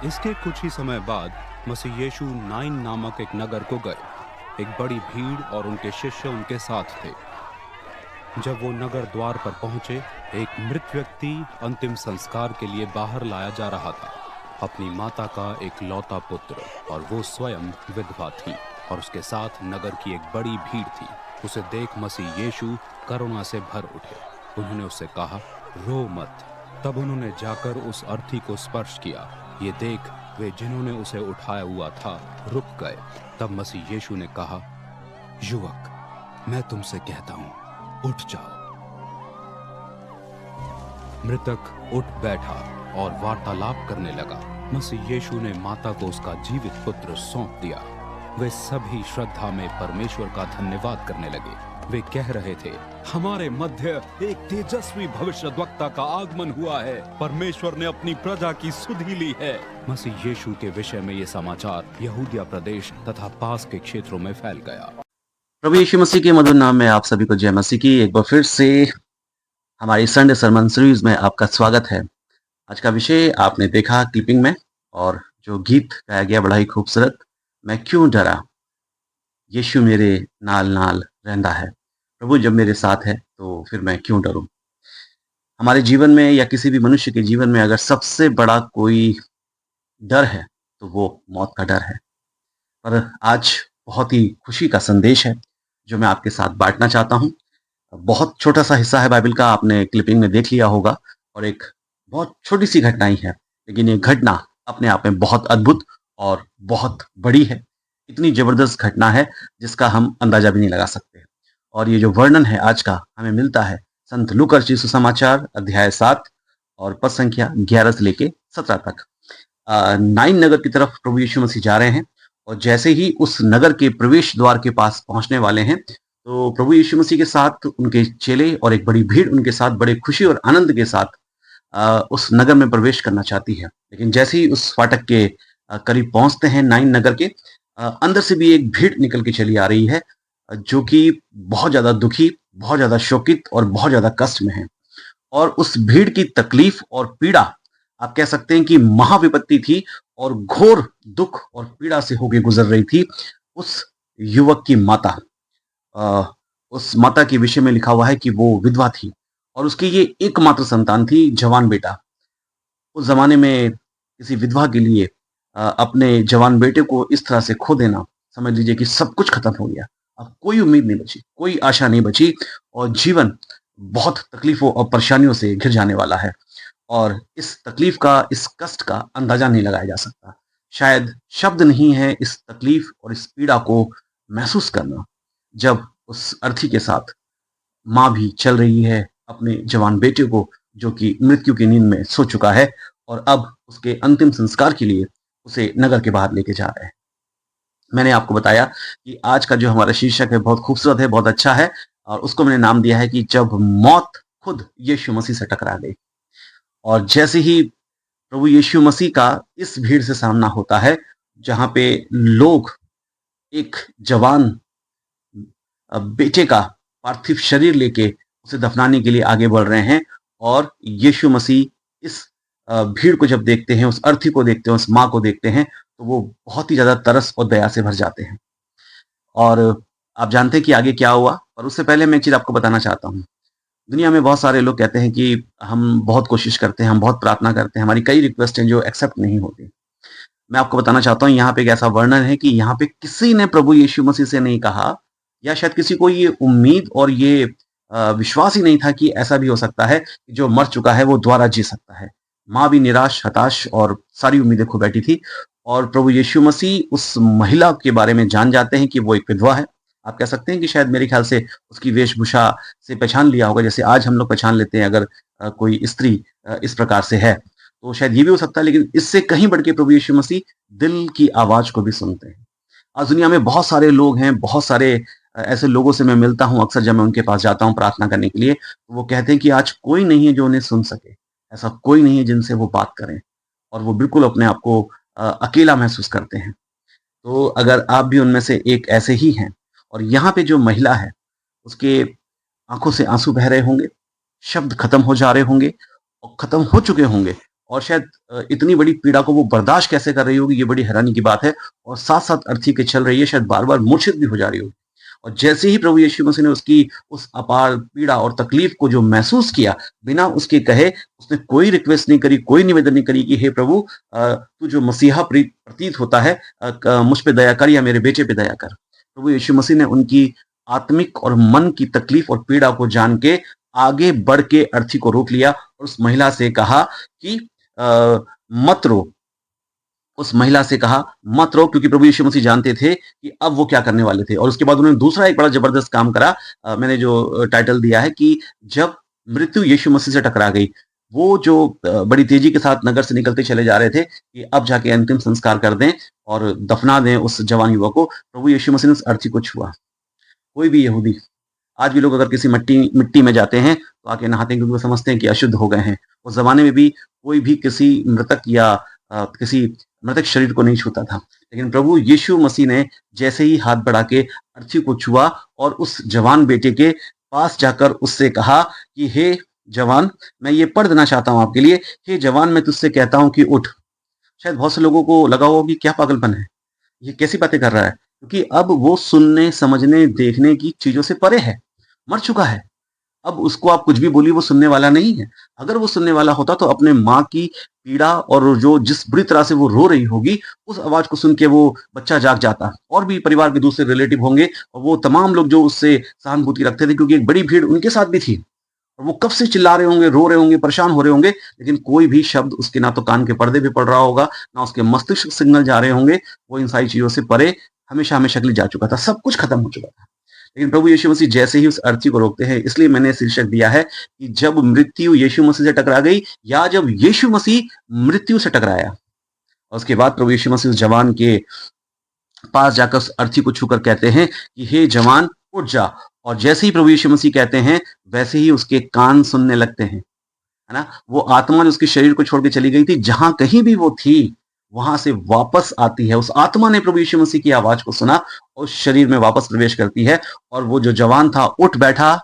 इसके कुछ ही समय बाद मसीह यीशु नाइन नामक एक नगर को गए। एक बड़ी भीड़ और उनके शिष्य उनके साथ थे। जब वो नगर द्वार पर पहुंचे, एक मृत व्यक्ति अंतिम संस्कार के लिए बाहर लाया जा रहा था। अपनी माता का एक लौता पुत्र, और वो स्वयं विधवा थी, और उसके साथ नगर की एक बड़ी भीड़ थी। उसे देख मसीह यीशु करुणा से भर उठे। उन्होंने उससे कहा, रो मत। तब उन्होंने जाकर उस अर्थी को स्पर्श किया। ये देख वे जिन्होंने उसे उठाया हुआ था रुक गए। तब मसीह यीशु ने कहा, युवक, मैं तुमसे कहता हूं, उठ जाओ। मृतक उठ बैठा और वार्तालाप करने लगा। मसीह यीशु ने माता को उसका जीवित पुत्र सौंप दिया। वे सभी श्रद्धा में परमेश्वर का धन्यवाद करने लगे। वे कह रहे थे, हमारे मध्य एक तेजस्वी भविष्यद्वक्ता का आगमन हुआ है। परमेश्वर ने अपनी प्रजा की सुधि ली है। मसीह यीशु के विषय में ये समाचार यहूदिया प्रदेश तथा पास के क्षेत्रों में फैल गया। प्रभु यीशु मसीह के मधुर नाम में आप सभी को जय मसीह की। एक बार फिर से हमारी संडे सरमन सीरीज में आपका स्वागत है। आज का विषय आपने देखा क्लिपिंग में, और जो गीत गाया गया बड़ा ही खूबसूरत, मैं क्यों डरा, यीशु मेरे नाल नाल रहंदा है। प्रभु जब मेरे साथ है तो फिर मैं क्यों डरूं। हमारे जीवन में या किसी भी मनुष्य के जीवन में अगर सबसे बड़ा कोई डर है तो वो मौत का डर है। पर आज बहुत ही खुशी का संदेश है जो मैं आपके साथ बांटना चाहता हूं। बहुत छोटा सा हिस्सा है बाइबल का, आपने क्लिपिंग में देख लिया होगा, और एक बहुत छोटी सी घटना ही है, लेकिन ये घटना अपने आप में बहुत अद्भुत और बहुत बड़ी है। इतनी जबरदस्त घटना है जिसका हम अंदाजा भी नहीं लगा सकते। और ये जो वर्णन है आज का हमें मिलता है संत लूका रचित सुसमाचार अध्याय 7 और पद संख्या 11 से लेके 17 तक। नाइन नगर की तरफ प्रभु यीशु मसीह जा रहे हैं, और जैसे ही उस नगर के प्रवेश द्वार के पास पहुंचने वाले हैं तो प्रभु यीशु मसीह के साथ उनके चेले और एक बड़ी भीड़ उनके साथ बड़े खुशी और आनंद के साथ उस नगर में प्रवेश करना चाहती है। लेकिन जैसे ही उस फाटक के करीब पहुंचते हैं नाइन नगर के, अंदर से भी एक भीड़ निकल के चली आ रही है जो कि बहुत ज्यादा दुखी, बहुत ज्यादा शोकित और बहुत ज्यादा कष्ट में है। और उस भीड़ की तकलीफ और पीड़ा आप कह सकते हैं कि महाविपत्ति थी, और घोर दुख और पीड़ा से होकर गुजर रही थी उस युवक की माता। उस माता के विषय में लिखा हुआ है कि वो विधवा थी, और उसकी ये एकमात्र संतान थी, जवान बेटा। उस जमाने में किसी विधवा के लिए अपने जवान बेटे को इस तरह से खो देना, समझ लीजिए कि सब कुछ खत्म हो गया। अब कोई उम्मीद नहीं बची, कोई आशा नहीं बची, और जीवन बहुत तकलीफों और परेशानियों से घिर जाने वाला है। और इस तकलीफ का, इस कष्ट का अंदाजा नहीं लगाया जा सकता। शायद शब्द नहीं है इस तकलीफ और इस पीड़ा को महसूस करना, जब उस अर्थी के साथ माँ भी चल रही है अपने जवान बेटे को, जो कि मृत्यु की नींद में सो चुका है, और अब उसके अंतिम संस्कार के लिए उसे नगर के बाहर लेके जा रहे हैं। मैंने आपको बताया कि आज का जो हमारा शीर्षक है बहुत खूबसूरत है, बहुत अच्छा है, और उसको मैंने नाम दिया है कि जब मौत खुद यीशु मसीह से टकरा गई। और जैसे ही प्रभु यीशु मसीह का इस भीड़ से सामना होता है, जहां पे लोग एक जवान बेटे का पार्थिव शरीर लेके उसे दफनाने के लिए आगे बढ़ रहे हैं, और यीशु मसीह इस भीड़ को जब देखते हैं, उस अर्थी को देखते हैं, उस माँ को देखते हैं, तो वो बहुत ही ज्यादा तरस और दया से भर जाते हैं। और आप जानते हैं कि आगे क्या हुआ, पर उससे पहले मैं एक चीज़ आपको बताना चाहता हूँ। दुनिया में बहुत सारे लोग कहते हैं कि हम बहुत कोशिश करते हैं, हम बहुत प्रार्थना करते हैं, हमारी कई रिक्वेस्ट हैं जो एक्सेप्ट नहीं होती। मैं आपको बताना चाहता हूँ यहाँ पे एक ऐसा वर्णन है कि यहाँ पे किसी ने प्रभु यीशु मसीह से नहीं कहा, या शायद किसी को ये उम्मीद और ये विश्वास ही नहीं था कि ऐसा भी हो सकता है कि जो मर चुका है वो दोबारा जी सकता है। माँ भी निराश, हताश और सारी उम्मीदें खो बैठी थी, और प्रभु यीशु मसीह उस महिला के बारे में जान जाते हैं कि वो एक विधवा है। आप कह सकते हैं कि शायद मेरे ख्याल से उसकी वेशभूषा से पहचान लिया होगा, जैसे आज हम लोग पहचान लेते हैं अगर कोई स्त्री इस प्रकार से है, तो शायद ये भी हो सकता है, लेकिन इससे कहीं बढ़ के प्रभु यीशु मसीह दिल की आवाज़ को भी सुनते हैं। आज दुनिया में बहुत सारे लोग हैं, बहुत सारे ऐसे लोगों से मैं मिलता हूँ अक्सर जब मैं उनके पास जाता हूँ प्रार्थना करने के लिए, तो वो कहते हैं कि आज कोई नहीं है जो उन्हें सुन सके, ऐसा कोई नहीं है जिनसे वो बात करें, और वो बिल्कुल अपने आप को अकेला महसूस करते हैं। तो अगर आप भी उनमें से एक ऐसे ही हैं, और यहाँ पे जो महिला है, उसके आँखों से आँसू बह रहे होंगे, शब्द खत्म हो जा रहे होंगे और खत्म हो चुके होंगे, और शायद इतनी बड़ी पीड़ा को वो बर्दाश्त कैसे कर रही होगी, ये बड़ी हैरानी की बात है, और साथ-साथ अर्थी के चल रही है, शायद बार-बार मूर्छित भी हो जा रही होगी। और जैसे ही प्रभु यीशु मसीह ने उसकी उस अपार पीड़ा और तकलीफ को जो महसूस किया, बिना उसके कहे उसने कोई रिक्वेस्ट नहीं करी, कोई निवेदन नहीं करी कि हे प्रभु, तू जो मसीहा प्रतीत होता है, मुझ पे दया कर या मेरे बेटे पे दया कर। प्रभु यीशु मसीह ने उनकी आत्मिक और मन की तकलीफ और पीड़ा को जान के आगे बढ़ के अर्थी को रोक लिया और उस महिला से कहा कि मत रो। उस महिला से कहा मत रो, क्योंकि प्रभु यीशु मसीह जानते थे कि अब वो क्या करने वाले थे। और उसके बाद उन्होंने दूसरा एक बड़ा जबरदस्त काम करा। मैंने जो टाइटल दिया है कि जब मृत्यु यीशु मसीह से टकरा गई, वो जो बड़ी तेजी के साथ नगर से निकलते चले जा रहे थे कि अब जाके अंतिम संस्कार कर दें और दफना दें उस जवान युवक को, प्रभु यीशु मसीह ने उस अर्थी को छुआ। कोई भी यहूदी, आज भी लोग अगर किसी मिट्टी में जाते हैं तो आके नहाते हैं, क्योंकि वो समझते हैं कि अशुद्ध हो गए हैं। उस जमाने में भी कोई भी किसी मृतक या किसी मृतक शरीर को नहीं छूता था, लेकिन प्रभु यीशु मसीह ने जैसे ही हाथ बढ़ा के अर्थी को छुआ और उस जवान बेटे के पास जाकर उससे कहा कि हे जवान, मैं ये पढ़ देना चाहता हूँ आपके लिए, हे जवान, मैं तुझसे कहता हूँ कि उठ। शायद बहुत से लोगों को लगा होगा कि क्या पागलपन है, ये कैसी बातें कर रहा है, क्योंकि अब वो सुनने, समझने, देखने की चीजों से परे है, मर चुका है। अब उसको आप कुछ भी बोलिए, वो सुनने वाला नहीं है। अगर वो सुनने वाला होता तो अपने माँ की पीड़ा और जो जिस बुरी तरह से वो रो रही होगी, उस आवाज को सुन के वो बच्चा जाग जाता। और भी परिवार के दूसरे रिलेटिव होंगे और वो तमाम लोग जो उससे सहानुभूति रखते थे, क्योंकि एक बड़ी भीड़ उनके साथ भी थी, और वो कब से चिल्ला रहे होंगे, रो रहे होंगे, परेशान हो रहे होंगे, लेकिन कोई भी शब्द उसके ना तो कान के पर्दे पे पड़ रहा होगा, ना उसके मस्तिष्क सिग्नल जा रहे होंगे। वो इन सारी चीजों से परे हमेशा हमेशा के लिए जा चुका था, सब कुछ खत्म हो चुका था। लेकिन प्रभु यीशु मसीह जैसे ही उस अर्थी को रोकते हैं, इसलिए मैंने शीर्षक दिया है कि जब मृत्यु यीशु मसीह से टकरा गई, या जब यीशु मसीह मृत्यु से टकराया। और उसके बाद प्रभु यीशु मसीह उस जवान के पास जाकर उस अर्थी को छूकर कहते हैं कि हे जवान, उठ जा। और जैसे ही प्रभु यीशु मसीह कहते हैं, वैसे ही उसके कान सुनने लगते हैं, है ना। वो आत्मा जो उसके शरीर को छोड़ के चली गई थी, जहां कहीं भी वो थी, वहां से वापस आती है। उस आत्मा ने प्रभु यीशु मसीह की आवाज को सुना और उस शरीर में वापस प्रवेश करती है, और वो जो जवान था उठ बैठा।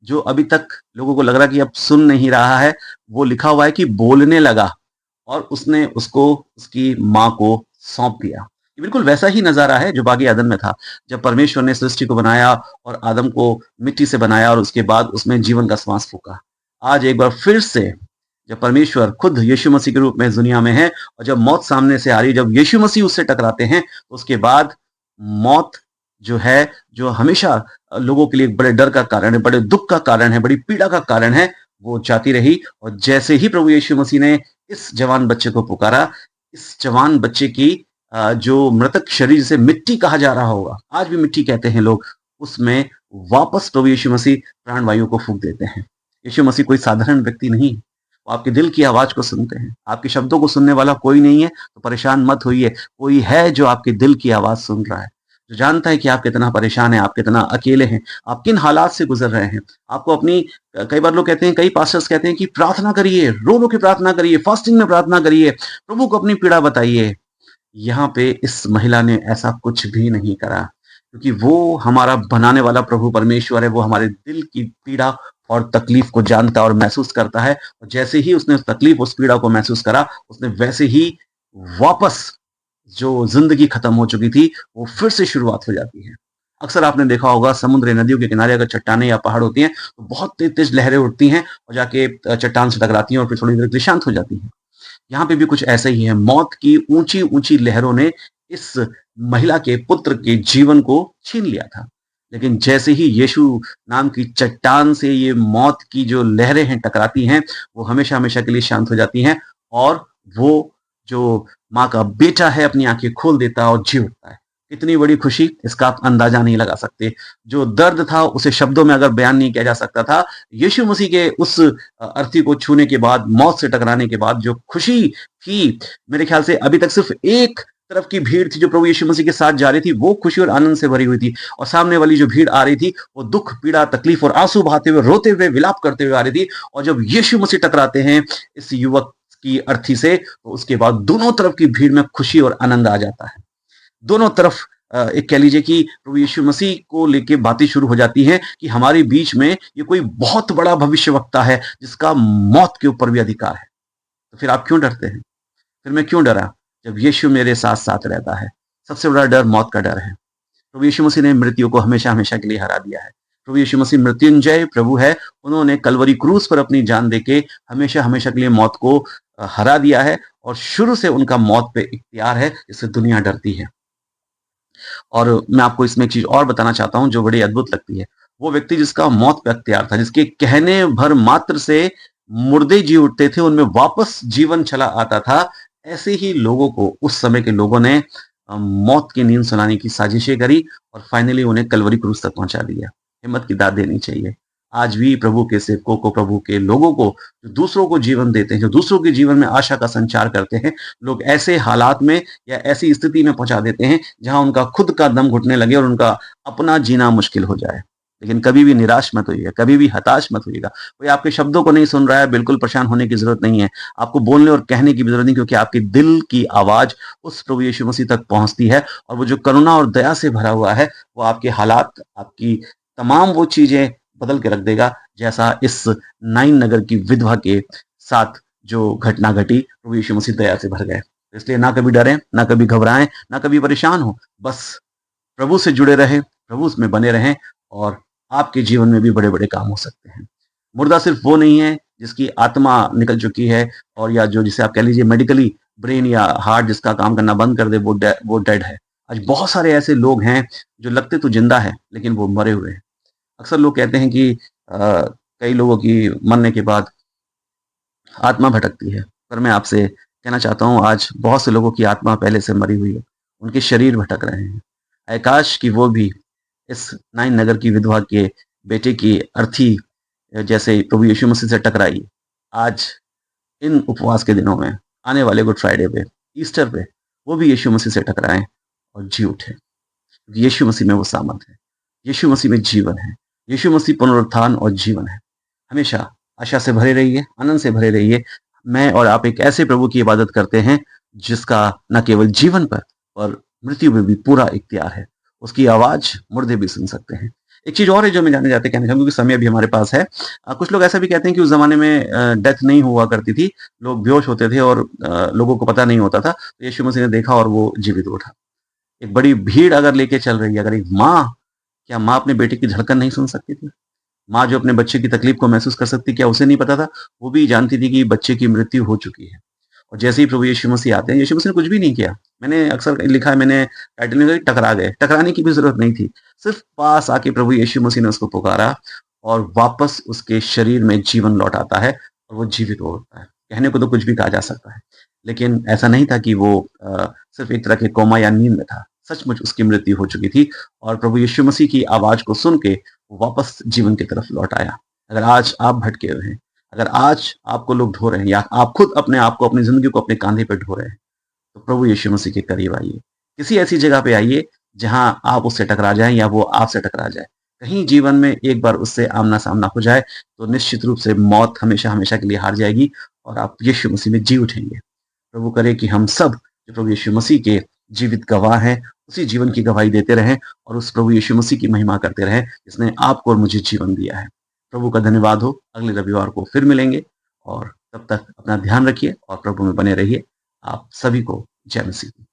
जो अभी तक लोगों को लग रहा कि अब सुन नहीं रहा है, वो लिखा हुआ है कि बोलने लगा, और उसने उसको उसकी माँ को सौंप दिया। ये बिल्कुल वैसा ही नजारा है जो बागी आदम में था, जब परमेश्वर ने सृष्टि को बनाया और आदम को मिट्टी से बनाया और उसके बाद उसमें जीवन का श्वास फूका। आज एक बार फिर से जब परमेश्वर खुद यीशु मसीह के रूप में इस दुनिया में है, और जब मौत सामने से आ रही, जब यीशु मसीह उससे टकराते हैं, तो उसके बाद मौत जो है, जो हमेशा लोगों के लिए एक बड़े डर का कारण है, बड़े दुख का कारण है, बड़ी पीड़ा का कारण है, वो जाती रही। और जैसे ही प्रभु यीशु मसीह ने इस जवान बच्चे को पुकारा, इस जवान बच्चे की जो मृतक शरीर से मिट्टी कहा जा रहा होगा, आज भी मिट्टी कहते हैं लोग, उसमें वापस प्रभु यीशु मसीह प्राणवायु को फूंक देते हैं। यीशु मसीह कोई साधारण व्यक्ति नहीं, वो आपके दिल की आवाज को सुनते हैं। आपके शब्दों को सुनने वाला कोई नहीं है, तो परेशान मत होइए। कोई है जो आपके दिल की आवाज सुन रहा है, जो जानता है कि आप कितना परेशान हैं, आप कितना अकेले हैं, आप किन हालात से गुजर रहे हैं। आपको अपनी, कई बार लोग कहते हैं, कई पास्टर्स कहते हैं कि प्रार्थना करिए, रो रो के प्रार्थना करिए, फास्टिंग में प्रार्थना करिए, प्रभु को अपनी पीड़ा बताइए। यहाँ पे इस महिला ने ऐसा कुछ भी नहीं करा, क्योंकि वो हमारा बनाने वाला प्रभु परमेश्वर है। वो हमारे दिल की पीड़ा और तकलीफ को जानता और महसूस करता है, और जैसे ही उसने उस तकलीफ, उस पीड़ा को महसूस करा, उसने वैसे ही वापस जो जिंदगी खत्म हो चुकी थी, वो फिर से शुरुआत हो जाती है। अक्सर आपने देखा होगा समुद्र या नदियों के किनारे अगर चट्टानें या पहाड़ होती हैं तो बहुत तेज-तेज लहरें उठती हैं और जाके चट्टान से टकराती हैं और फिर थोड़ी देर के लिए शांत हो जाती हैं। यहाँ पे भी कुछ ऐसा ही है। मौत की ऊँची-ऊँची लहरों ने इस महिला के पुत्र के जीवन को छीन लिया था। लेकिन जैसे ही यीशु नाम की चट्टान से ये मौत की जो लहरें हैं टकराती हैं, वो हमेशा-हमेशा के लिए शांत हो जाती हैं और वो जो माँ का बेटा है अपनी आँखें खोल देता है और जी उठता है। कितनी बड़ी खुशी इसका आप अंदाज़ा नहीं लगा सकते। जो दर्द था उसे शब्दों में अगर बयान नहीं किया जा सकता था, यीशु मसीह के उस अर्थी को छूने के बाद, मौत से टकराने के बाद जो खुशी थी, मेरे ख्याल से अभी तक सिर्फ एक तरफ की भीड़ थी जो प्रभु यीशु मसीह के साथ जा रही थी, वो खुशी और आनंद से भरी हुई थी और सामने वाली जो भीड़ आ रही थी, वो दुःख, पीड़ा, तकलीफ और आँसू बहाते हुए, रोते हुए, विलाप करते हुए आ रही थी और जब यीशु मसीह टकराते हैं इस युवक की अर्थी से, तो उसके बाद दोनों तरफ की भीड़ में खुशी और आनंद आ जाता है। दोनों तरफ एक कह लीजिए कि प्रभु यीशु मसीह को लेके बातें शुरू हो जाती हैं कि हमारे बीच में ये कोई बहुत बड़ा भविष्यवक्ता है जिसका मौत के ऊपर भी अधिकार है। तो फिर आप क्यों डरते हैं? फिर मैं क्यों डरा जब यीशु मेरे साथ-साथ रहता है? सबसे बड़ा डर मौत का डर है। प्रभु यीशु मसीह ने मृत्यु को हमेशा-हमेशा के लिए हरा दिया है। प्रभु यीशु मसीह मृत्युंजय प्रभु है। उन्होंने कल्वरी क्रूस पर अपनी जान देके हमेशा-हमेशा के लिए मौत को हरा दिया है और शुरू से उनका मौत पे इख्तियार है, जिससे दुनिया डरती है। और मैं आपको इसमें एक चीज़ और बताना चाहता हूँ जो बड़ी अद्भुत लगती है। वो व्यक्ति जिसका मौत पे अख्तियार था, जिसके कहने भर मात्र से मुर्दे जी उठते थे, उनमें वापस जीवन चला आता था, ऐसे ही लोगों को उस समय के लोगों ने मौत की नींद सुलाने की साजिशें करी और फाइनली उन्हें कल्वरी क्रूस तक पहुँचा दिया। हिम्मत की दात देनी चाहिए। आज भी प्रभु के सेवकों को, प्रभु के लोगों को, जो दूसरों को जीवन देते हैं, जो दूसरों के जीवन में आशा का संचार करते हैं, लोग ऐसे हालात में या ऐसी स्थिति में पहुँचा देते हैं, जहाँ उनका खुद का दम घुटने लगे और उनका अपना जीना मुश्किल हो जाए। लेकिन कभी भी निराश मत होइएगा, कभी भी हताश मत होइएगा। कोई आपके शब्दों को नहीं सुन रहा है, बिल्कुल परेशान होने की ज़रूरत नहीं है। आपको बोलने और कहने की भी ज़रूरत नहीं, क्योंकि आपके दिल की आवाज़ उस प्रभु यीशु मसीह तक पहुँचती है और वो जो करुणा और दया से भरा हुआ है, वो आपके हालात, आपकी तमाम वो चीज़ें बदल के रख देगा, जैसा इस नाइन नगर की विधवा के साथ जो घटना घटी, प्रभु यीशु मसीह दया से भर गए। इसलिए ना कभी डरें, ना कभी घबराएँ, ना कभी परेशान हों। बस प्रभु से जुड़े रहें, प्रभु उसमें बने रहें और आपके जीवन में भी बड़े-बड़े काम हो सकते हैं। मुर्दा सिर्फ़ वो नहीं है जिसकी आत्मा निकल चुकी है और या जो जिसे आप कह लीजिए मेडिकली ब्रेन या हार्ट जिसका काम करना बंद कर दे, वो डेड है। आज बहुत सारे ऐसे लोग हैं जो लगते तो ज़िंदा हैं, लेकिन वो मरे हुए हैं। अक्सर लोग कहते हैं कि कई लोगों की मरने के बाद आत्मा भटकती है, पर मैं आपसे कहना चाहता हूँ आज बहुत से लोगों की आत्मा पहले से मरी हुई है, उनके शरीर भटक रहे हैं। काश कि वो भी इस नाइन नगर की विधवा के बेटे की अर्थी जैसे प्रभु यीशु मसीह से टकराई, आज इन उपवास के दिनों में, आने वाले गुड फ्राइडे पे, ईस्टर पे, वो भी यीशु मसीह से टकराएँ और जी उठें। यीशु मसीह में वो सामर्थ है, यीशु मसीह में जीवन है, यीशु मसीह पुनरुत्थान और जीवन है। हमेशा आशा से भरे रहिए, आनंद से भरे रहिए। मैं और आप एक ऐसे प्रभु की इबादत करते हैं, जिसका न केवल जीवन पर और मृत्यु में भी पूरा इख्तियार है। उसकी आवाज़ मुर्दे भी सुन सकते हैं। एक चीज़ और है जो मैं जानना चाहते कहना चाहूँगा, क्योंकि समय अभी हमारे पास है। कुछ लोग ऐसा भी कहते हैं कि उस ज़माने में डेथ नहीं हुआ करती थी, लोग बेहोश होते थे और लोगों को पता नहीं होता था। तो यीशु मसीह ने देखा और वो जीवित उठा। एक बड़ी भीड़ अगर लेके चल रही है, अगर एक माँ, क्या माँ अपने बेटे की धड़कन नहीं सुन सकती थी? माँ जो अपने बच्चे की तकलीफ को महसूस कर सकती, क्या उसे नहीं पता था? वो भी जानती थी कि बच्चे की मृत्यु हो चुकी है। और जैसे ही प्रभु यीशु मसीह आते हैं, यीशु मसीह ने कुछ भी नहीं किया। मैंने अक्सर लिखा है, मैंने टाइटल में लिखा, टकरा गए। टकराने की भी ज़रूरत नहीं थी। सिर्फ़ पास आके प्रभु यीशु मसीह ने उसको पुकारा और वापस उसके शरीर में जीवन लौट आता है और वो जीवित हो उठता है। कहने को तो कुछ भी कहा जा सकता है, लेकिन ऐसा नहीं था कि वो सिर्फ़ एक तरह के कोमा या नींद में था। सचमुच उसकी मृत्यु हो चुकी थी और प्रभु यीशु मसीह की आवाज़ को सुन के वो वापस जीवन की तरफ लौट आया। अगर आज आप भटके हुए हैं, अगर आज आपको लोग ढो रहे हैं या आप खुद अपने आप को, अपनी ज़िंदगी को अपने काँधे पे ढो रहे हैं, तो प्रभु यीशु मसीह के करीब आइए। किसी ऐसी जगह पे आइए जहाँ आप उससे टकरा जाएँ या वो आपसे टकरा जाए। कहीं जीवन में एक बार उससे आमना-सामना हो जाए, तो निश्चित रूप से मौत हमेशा-हमेशा के लिए हार जाएगी और आप यीशु मसीह में जी उठेंगे। प्रभु करे कि हम सब जो प्रभु यीशु मसीह के जीवित गवाह हैं, उसी जीवन की गवाही देते रहें और उस प्रभु यीशु मसीह की महिमा करते रहें, जिसने आपको और मुझे जीवन दिया है। प्रभु का धन्यवाद हो। अगले रविवार को फिर मिलेंगे और तब तक अपना ध्यान रखिए और प्रभु में बने रहिए। आप सभी को जय मसीह।